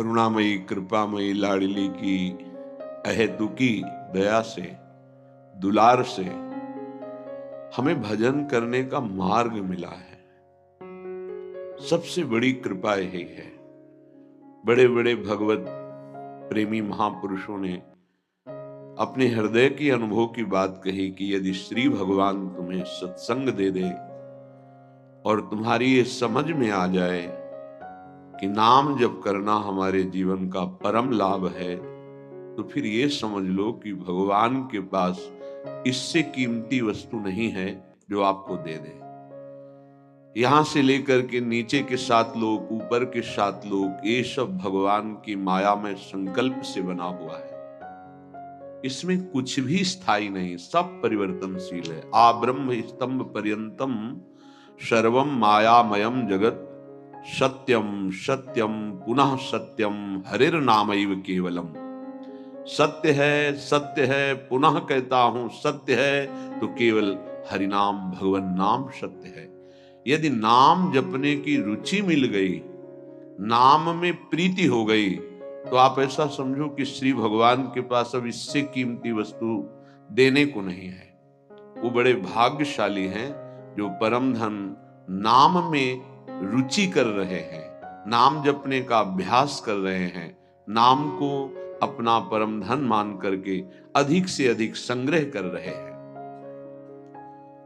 करुणामयी कृपामयी लाडली की अहेतुकी दया से, दुलार से हमें भजन करने का मार्ग मिला है। सबसे बड़ी कृपा यही है। बड़े बड़े भगवत प्रेमी महापुरुषों ने अपने हृदय की अनुभव की बात कही कि यदि श्री भगवान तुम्हें सत्संग दे दे और तुम्हारी ये समझ में आ जाए कि नाम जप करना हमारे जीवन का परम लाभ है, तो फिर ये समझ लो कि भगवान के पास इससे कीमती वस्तु नहीं है जो आपको दे दे। यहां से लेकर के नीचे के 7 लोक, ऊपर के 7 लोक, ये सब भगवान की माया में संकल्प से बना हुआ है। इसमें कुछ भी स्थायी नहीं, सब परिवर्तनशील है। आ ब्रह्म स्तंभ पर्यंतम सर्वम मायामयम जगत सत्यम सत्यम पुनः सत्यम हरिर नामैव केवलम। सत्य है पुनः कहता हूं सत्य है, तो केवल हरिनाम भगवन नाम सत्य है। यदि नाम जपने की रुचि मिल गई, नाम में प्रीति हो गई, तो आप ऐसा समझो कि श्री भगवान के पास अब इससे कीमती वस्तु देने को नहीं है। वो बड़े भाग्यशाली हैं जो परम धन नाम में रुचि कर रहे हैं, नाम जपने का अभ्यास कर रहे हैं, नाम को अपना परम धन मान करके अधिक से अधिक संग्रह कर रहे हैं।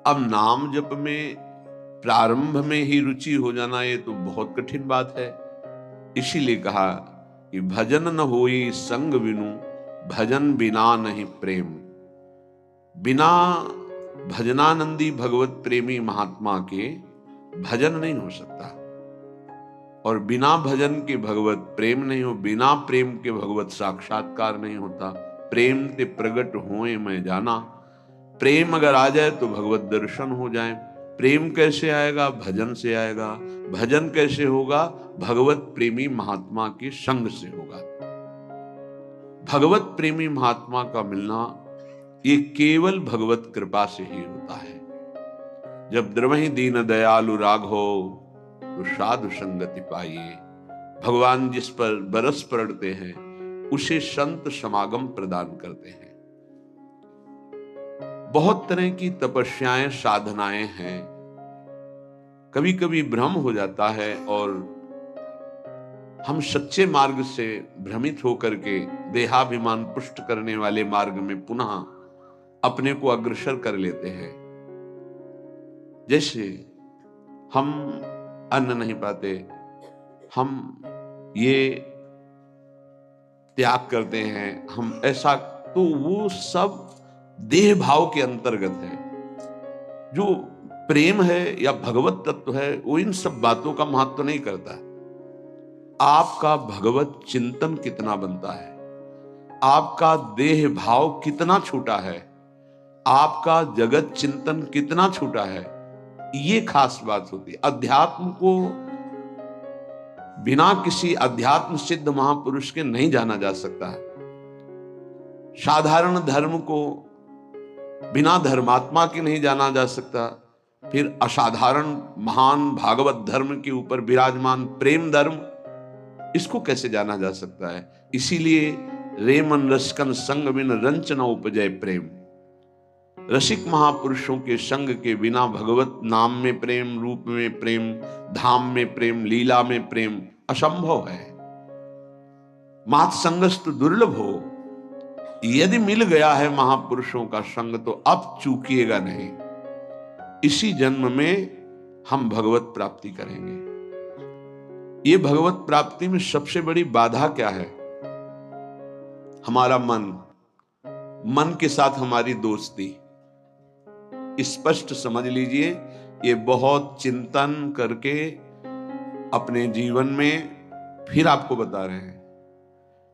अब नाम जप में प्रारंभ में ही रुचि हो जाना ये तो बहुत कठिन बात है। इसीलिए कहा कि भजन न होई संग बिनु, भजन बिना नहीं प्रेम। बिना भजनानंदी भगवत प्रेमी महात्मा के भजन नहीं हो सकता, और बिना भजन के भगवत प्रेम नहीं हो, बिना प्रेम के भगवत साक्षात्कार नहीं होता। प्रेम ते प्रगट होए मैं जाना। प्रेम अगर आ जाए तो भगवत दर्शन हो जाए। प्रेम कैसे आएगा? भजन से आएगा। भजन कैसे होगा? भगवत प्रेमी महात्मा के संग से होगा। भगवत प्रेमी महात्मा का मिलना ये केवल भगवत कृपा से ही होता है। जब द्रवहि दीन दयालु राघो तो साधु संगति पाइए। भगवान जिस पर बरस पड़ते हैं उसे संत समागम प्रदान करते हैं। बहुत तरह की तपस्याएं, साधनाएं हैं। कभी कभी भ्रम हो जाता है और हम सच्चे मार्ग से भ्रमित होकर के देहाभिमान पुष्ट करने वाले मार्ग में पुनः अपने को अग्रसर कर लेते हैं। जैसे हम अन्न नहीं पाते, हम ये त्याग करते हैं, हम ऐसा, तो वो सब देह भाव के अंतर्गत है। जो प्रेम है या भगवत तत्व है वो इन सब बातों का महत्व नहीं करता। आपका भगवत चिंतन कितना बनता है, आपका देह भाव कितना छूटा है, आपका जगत चिंतन कितना छूटा है, ये खास बात होती है। अध्यात्म को बिना किसी अध्यात्म सिद्ध महापुरुष के नहीं जाना जा सकता है। साधारण धर्म को बिना धर्मात्मा के नहीं जाना जा सकता। फिर असाधारण महान भागवत धर्म के ऊपर विराजमान प्रेम धर्म, इसको कैसे जाना जा सकता है? इसीलिए रेमन रसकन संग बिन रंच न उपजय प्रेम। रसिक महापुरुषों के संग के बिना भगवत नाम में प्रेम, रूप में प्रेम, धाम में प्रेम, लीला में प्रेम असंभव है। मात संगस्त दुर्लभ हो। यदि मिल गया है महापुरुषों का संग तो अब चूकिएगा नहीं। इसी जन्म में हम भगवत प्राप्ति करेंगे। ये भगवत प्राप्ति में सबसे बड़ी बाधा क्या है? हमारा मन के साथ हमारी दोस्ती। स्पष्ट समझ लीजिए, ये बहुत चिंतन करके अपने जीवन में फिर आपको बता रहे हैं।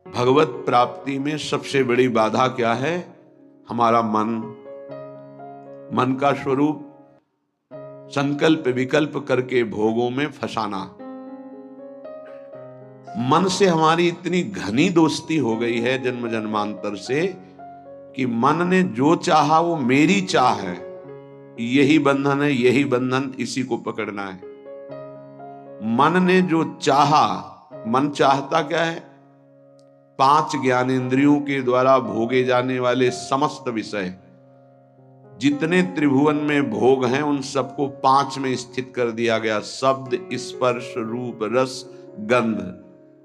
भगवत प्राप्ति में सबसे बड़ी बाधा क्या है? हमारा मन का स्वरूप संकल्प विकल्प करके भोगों में फंसाना। मन से हमारी इतनी घनी दोस्ती हो गई है जन्म जन्मांतर से कि मन ने जो चाहा वो मेरी चाह है, यही बंधन है, यही बंधन, इसी को पकड़ना है। मन ने जो चाहा, मन चाहता क्या है? 5 ज्ञानेंद्रियों के द्वारा भोगे जाने वाले समस्त विषय, जितने त्रिभुवन में भोग हैं उन सबको 5 में स्थित कर दिया गया। शब्द, स्पर्श, रूप, रस, गंध,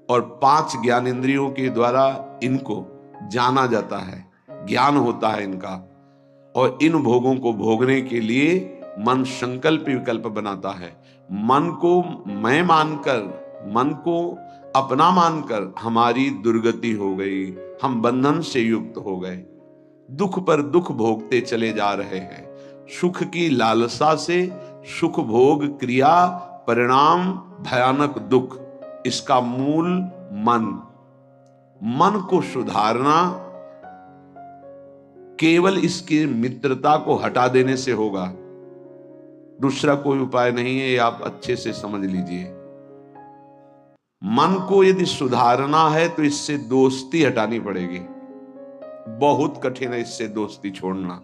और 5 ज्ञानेंद्रियों के द्वारा इनको जाना जाता है, ज्ञान होता है इनका। और इन भोगों को भोगने के लिए मन संकल्प विकल्प बनाता है। मन को मैं मानकर, मन को अपना मानकर हमारी दुर्गति हो गई, हम बंधन से युक्त हो गए, दुख पर दुख भोगते चले जा रहे हैं। सुख की लालसा से सुख भोग क्रिया परिणाम भयानक दुख, इसका मूल मन को सुधारना केवल इसकी मित्रता को हटा देने से होगा, दूसरा कोई उपाय नहीं है। ये आप अच्छे से समझ लीजिए। मन को यदि सुधारना है तो इससे दोस्ती हटानी पड़ेगी। बहुत कठिन है इससे दोस्ती छोड़ना।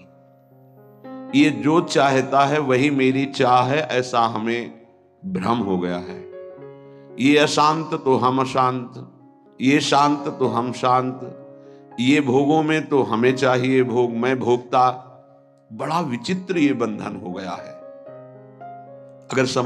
ये जो चाहता है वही मेरी चाह है, ऐसा हमें भ्रम हो गया है। ये अशांत तो हम अशांत, ये शांत तो हम शांत, ये भोगों में तो हमें चाहिए भोग, मैं भोगता। बड़ा विचित्र ये बंधन हो गया है। अगर समझ